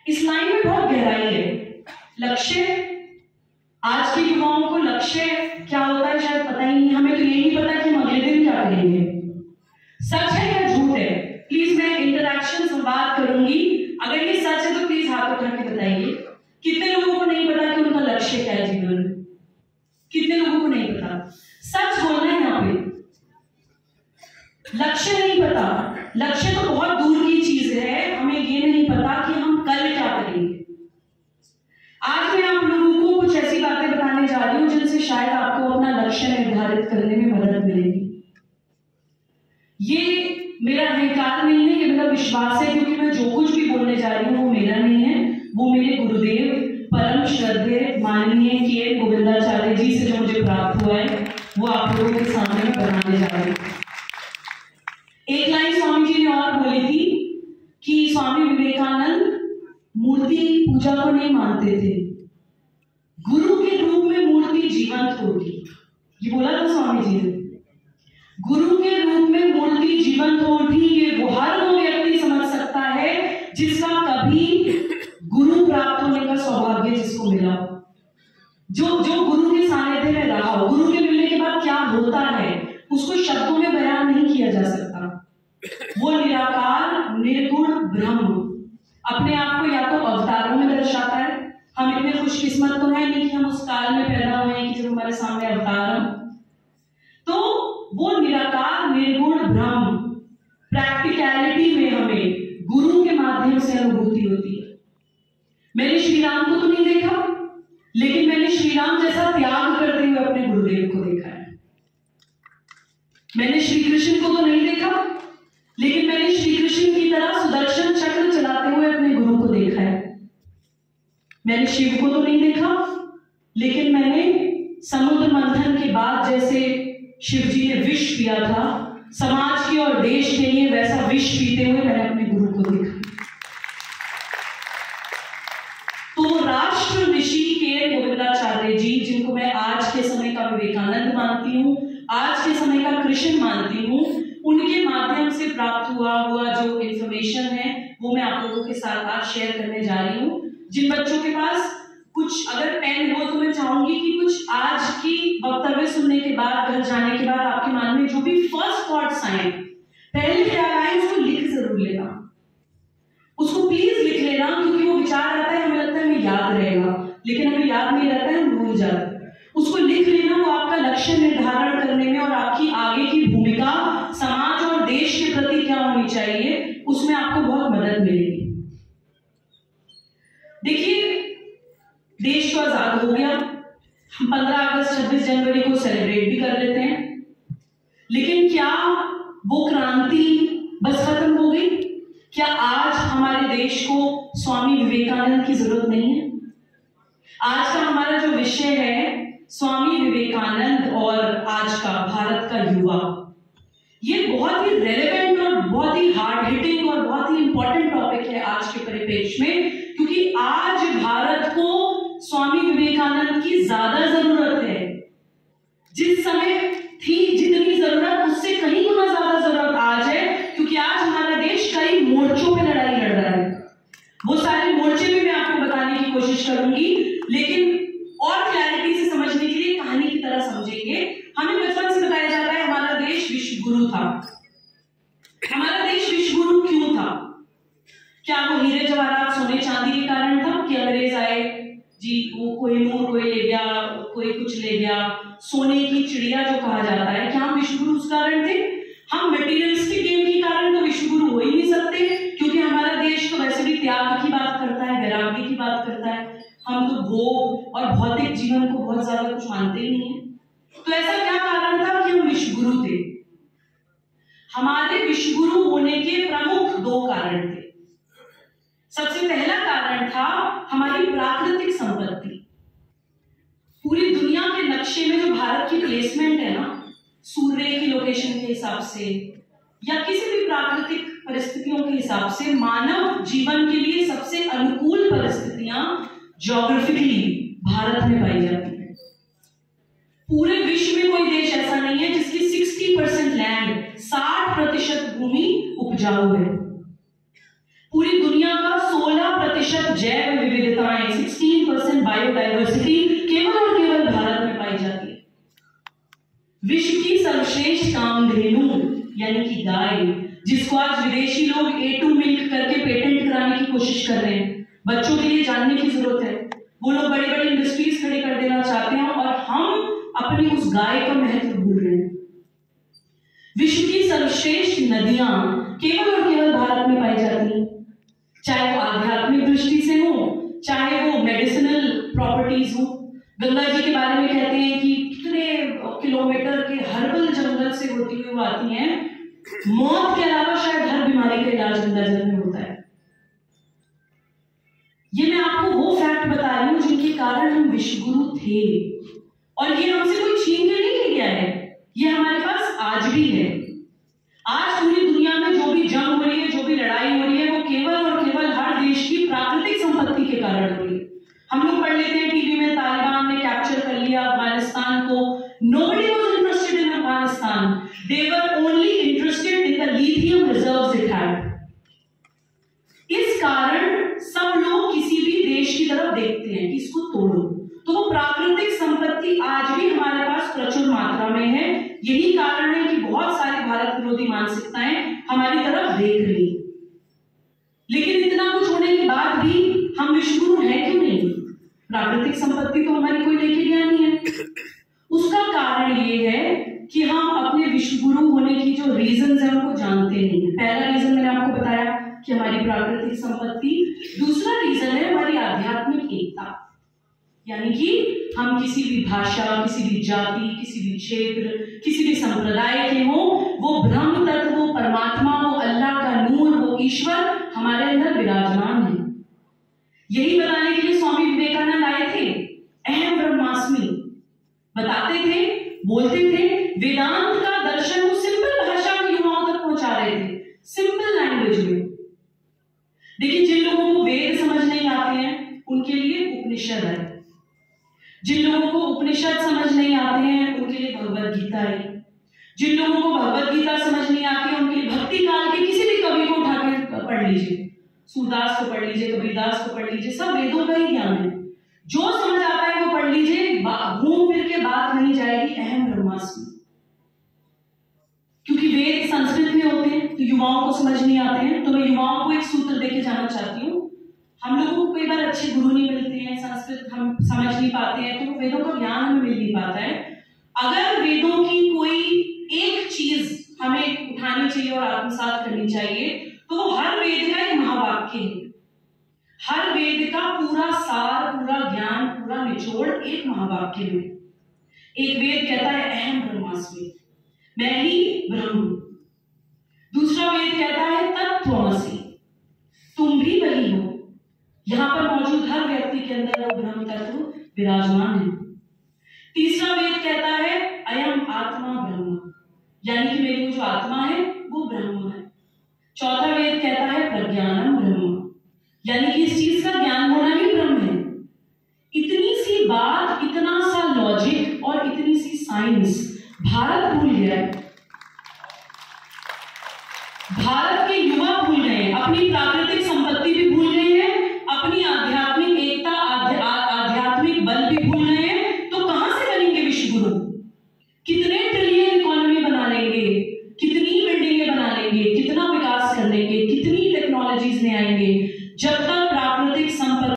इस लाइन में बहुत गहराई है। लक्ष्य, आज के युवाओं को लक्ष्य क्या होता है शायद पता ही नहीं। हमें तो ये नहीं पता कि हम अगले दिन क्या करेंगे। सच है या झूठ है? प्लीज मैं इंटरैक्शन संवाद करूंगी। अगर ये सच है तो प्लीज हाथ उठा के बताइए। कितने लोगों को नहीं पता कि उनका लक्ष्य क्या है जीवन में? कितने लोगों को नहीं पता? सच बोलना है यहाँ पे। लक्ष्य नहीं पता। लक्ष्य तो बहुत दूर की चीज है। हमें ये नहीं पता कि हम कल क्या करेंगे। आज मैं आप लोगों को कुछ ऐसी बातें बताने जा रही हूं जिनसे शायद आपको अपना लक्ष्य निर्धारित करने में मदद मिलेगी। ये मेरा अहंकार नहीं है, ये मेरा विश्वास है, क्योंकि मैं जो कुछ भी बोलने जा रही हूँ वो मेरा नहीं है, वो मेरे गुरुदेव परम श्रद्धेय माननीय के गोविंदाचार्य जी से जो मुझे प्राप्त हुआ है वो आप लोगों के सामने में बताने जा रही हूँ। एक लाइन स्वामी जी ने और बोली थी कि स्वामी विवेकानंद मूर्ति पूजा को नहीं मानते थे, गुरु के रूप में मूर्ति जीवंत होगी। ये बोला था स्वामी जी ने। गुरु के रूप में मूर्ति जीवंत होगी। ये वो हर वो व्यक्ति समझ सकता है जिसका कभी गुरु प्राप्त होने का सौभाग्य जिसको मिला, जो गुरु के सानिध्य में रहा हो। गुरु के मिलने के बाद क्या होता है उसको शब्दों में बयान नहीं किया जा सकता। वो निराकार निर्गुण ब्रह्म अपने आप को या तो अवतारों में दर्शाता है। हम इतने खुशकिस्मत तो है नहीं कि हम उस काल में पैदा हुए हैं कि जब हमारे सामने अवतार हो। तो वो निराकार निर्गुण ब्रह्म प्रैक्टिकलिटी में हमें गुरु के माध्यम से अनुभूति होती है। मैंने श्री राम को तो नहीं देखा, लेकिन मैंने श्री राम जैसा त्याग करते हुए अपने गुरुदेव को देखा है। मैंने श्री कृष्ण को तो नहीं देखा, लेकिन मैंने श्री कृष्ण की तरह सुदर्शन चक्र चलाते हुए अपने गुरु को देखा है। मैंने शिव को तो नहीं देखा, लेकिन मैंने समुद्र मंथन के बाद जैसे शिव जी ने विष पिया था समाज के और देश के लिए, वैसा विष पीते हुए मैंने अपने गुरु को देखा। तो राष्ट्र ऋषि के गोविंदाचार्य जी, जिनको मैं आज के समय का विवेकानंद मानती हूँ, आज के समय का कृष्ण मानती हूँ, उनके माध्यम से प्राप्त हुआ जो इंफॉर्मेशन है वो मैं आप लोगों के साथ आज शेयर करने जा रही हूँ। जिन बच्चों के पास कुछ अगर पेन हो तो मैं चाहूंगी कि कुछ आज की वक्तव्य सुनने के बाद, घर जाने के बाद आपके मन में जो भी फर्स्ट थॉट्स आए, पहले ख्याल आए, उसको लिख जरूर लेना। उसको प्लीज लिख लेना, क्योंकि वो विचार आता है, हमें लगता है हमें याद रहेगा, लेकिन हमें याद नहीं रहता है, हम भूल जाते हैं। उसको लिख लेना। वो आपका लक्ष्य निर्धारण करने में और आपकी आगे की भूमिका समाज और देश के प्रति क्या होनी चाहिए, उसमें आपको बहुत मदद मिलेगी। देखिए, देश तो आजाद हो गया, हम 15 अगस्त 26 जनवरी को सेलिब्रेट भी कर लेते हैं, लेकिन क्या वो क्रांति बस खत्म हो गई? क्या आज हमारे देश को स्वामी विवेकानंद की जरूरत नहीं है? आज का हमारा जो विषय है स्वामी विवेकानंद और आज का भारत का युवा, ये बहुत ही रेलेवेंट और बहुत ही हार्ड हिटिंग और बहुत ही इंपॉर्टेंट टॉपिक है आज के परिप्रेक्ष्य में, क्योंकि आज भारत को स्वामी विवेकानंद की ज्यादा जरूरत है। जिस समय थी जितनी जरूरत, उससे कहीं गुना ज्यादा जरूरत आज है, क्योंकि आज हमारा देश कई मोर्चों पे लड़ाई लड़ रहा है। वो सारे मोर्चे भी मैं आपको बताने की कोशिश करूंगी, लेकिन और क्लैरिटी से समझने के लिए कहानी की तरह समझेंगे। हमें बचपन से बताया जाता है हमारा देश विश्व गुरु था। हमारा देश विश्व गुरु क्यों था? क्या वो हीरे जवाहरात सोने चांदी के कारण था कि अंग्रेज आए जी, वो कोई नूर कोई ले गया, कोई कुछ ले गया, सोने की चिड़िया जो कहा जाता है, क्या हम विश्व गुरु उस कारण थे? हम मटेरियलिस्टिक गेम के कारण तो विश्व गुरु हो ही नहीं सकते, क्योंकि हमारा देश तो वैसे भी त्याग की बात करता है, वैराग्य की बात करता है। हम तो भोग और भौतिक जीवन को बहुत ज्यादा कुछ मानते ही नहीं है। तो ऐसा क्या कारण था कि हम विश्व गुरु थे? हमारे विश्व गुरु होने के प्रमुख 2 कारण थे। सबसे पहला कारण था हमारी प्राकृतिक संपत्ति। पूरी दुनिया के नक्शे में जो भारत की प्लेसमेंट है ना, सूर्य की लोकेशन के हिसाब से या किसी भी प्राकृतिक परिस्थितियों के हिसाब से, मानव जीवन के लिए सबसे अनुकूल परिस्थितियां ज्योग्राफिकली भारत में पाई जाती है। पूरे विश्व में कोई देश ऐसा नहीं है जिसकी 60% लैंड, 60% भूमि उपजाऊ है। पूरी दुनिया का 16% विश्व की सर्वश्रेष्ठ कामधेनु यानी कि गाय, जिसको आज विदेशी लोग A2 मिल्क करके पेटेंट कराने की कोशिश कर रहे हैं, बच्चों के लिए जानने की जरूरत है। वो लोग बड़ी बड़ी इंडस्ट्रीज खड़ी कर देना चाहते हैं और हम अपनी उस गाय का महत्व भूल रहे हैं। विश्व की सर्वश्रेष्ठ नदियां केवल और केवल भारत में पाई जाती हैं, चाहे वो आध्यात्मिक दृष्टि से हो, चाहे वो मेडिसिनल प्रॉपर्टीज हो। गंगा जी के बारे में कहते हैं कि कितने किलोमीटर के हर्बल जंगल से होती हुई वो आती हैं। मौत के अलावा शायद हर बीमारी का इलाज गंगा जल में होता है। ये मैं आपको वो फैक्ट बता रही हूं जिनके कारण हम विश्वगुरु थे, और ये हमसे कोई छीन के नहीं गया है, ये हमारे पास आज भी है। आज पूरी दुनिया में जो भी जंग हो रही है, जो भी लड़ाई हो रही है, वो केवल और केवल हर देश की प्राकृतिक संपत्ति के कारण हो रही है। हम लोग पढ़ लेते हैं टीवी में, तालिबान ने कैप्चर कर लिया अफगानिस्तान को। Nobody was interested in Afghanistan. They were only interested in the lithium reserves it had. इस कारण सब लोग किसी भी देश की तरफ देखते हैं कि इसको तोड़ो। तो वो प्राकृतिक संपत्ति आज भी हमारे पास प्रचुर मात्रा में है। यही कारण है कि बहुत सारी भारत विरोधी मानसिकताएं हमारी तरफ देख रही। लेकिन इतना कुछ होने के बाद भी हम विश्वगुरु हैं क्यों नहीं? प्राकृतिक संपत्ति तो हमारी कोई लेके गया नहीं है। उसका कारण ये है कि हम अपने विश्वगुरु होने की जो रीजन है उनको जानते नहीं। पहला रीजन मैंने आपको बताया कि हमारी प्राकृतिक संपत्ति। दूसरा रीजन है हमारी आध्यात्मिक एकता, यानी कि हम किसी भी भाषा, किसी भी जाति, किसी भी क्षेत्र, किसी भी संप्रदाय के हो, वो ब्रह्म तत्व, वो परमात्मा, वो अल्लाह का नूर, वो ईश्वर हमारे अंदर विराजमान है। यही बताने के लिए स्वामी विवेकानंद आए थे। अहम ब्रह्मास्मि बताते थे, बोलते थे। वेदांत का दर्शन वो सिंपल भाषा में युवाओं तक पहुंचा रहे थे, सिंपल लैंग्वेज में। देखिए, जिन लोगों को वेद समझ नहीं आते हैं उनके लिए उपनिषद है, जिन लोगों को उपनिषद समझ नहीं आते हैं उनके लिए भगवद गीता है, जिन लोगों को भगवद गीता समझ नहीं आती है उनके लिए भक्ति काल के किसी भी कवि को उठा के पढ़ लीजिए, सूरदास को पढ़ लीजिए, कबीरदास को पढ़ लीजिए, सब वेदों का ही ज्ञान है। जो समझ आता है वो पढ़ लीजिए, घूम फिर के बात नहीं जाएगी अहम ब्रह्मास्मि। क्योंकि वेद संस्कृत में होते हैं तो युवाओं को समझ नहीं आते हैं। तो मैं युवाओं को एक सूत्र देके जाना चाहती हूँ। हम लोगों को कई बार अच्छे गुरु नहीं मिलते हैं, संस्कृत हम समझ नहीं पाते हैं, तो वेदों का ज्ञान हमें मिल नहीं पाता है। अगर वेदों की कोई एक चीज हमें उठानी चाहिए और आत्मसात करनी चाहिए तो वो हर वेद का एक महावाक्य है। हर वेद का पूरा सार, पूरा ज्ञान, पूरा निचोड़ एक महावाक्य में। एक वेद कहता है अहम ब्रह्मास्मि, मैं ही ब्रह्म। दूसरा वेद कहता है तत्त्वमसि, तुम भी वही हो। यहां पर मौजूद हर व्यक्ति के अंदर वो ब्रह्म तत्व विराजमान है। तीसरा वेद कहता है अयम आत्मा ब्रह्म, यानी कि मेरी जो आत्मा है वो ब्रह्म है। चौथा वेद कहता है प्रज्ञानम ब्रह्म, यानी कि इस चीज का ज्ञान होना ही ब्रह्म है। इतनी सी बात, इतना सा लॉजिक और इतनी सी साइंस भारत भूल गया है। भारत के युवा भूल गए अपनी प्राकृतिक संपत्ति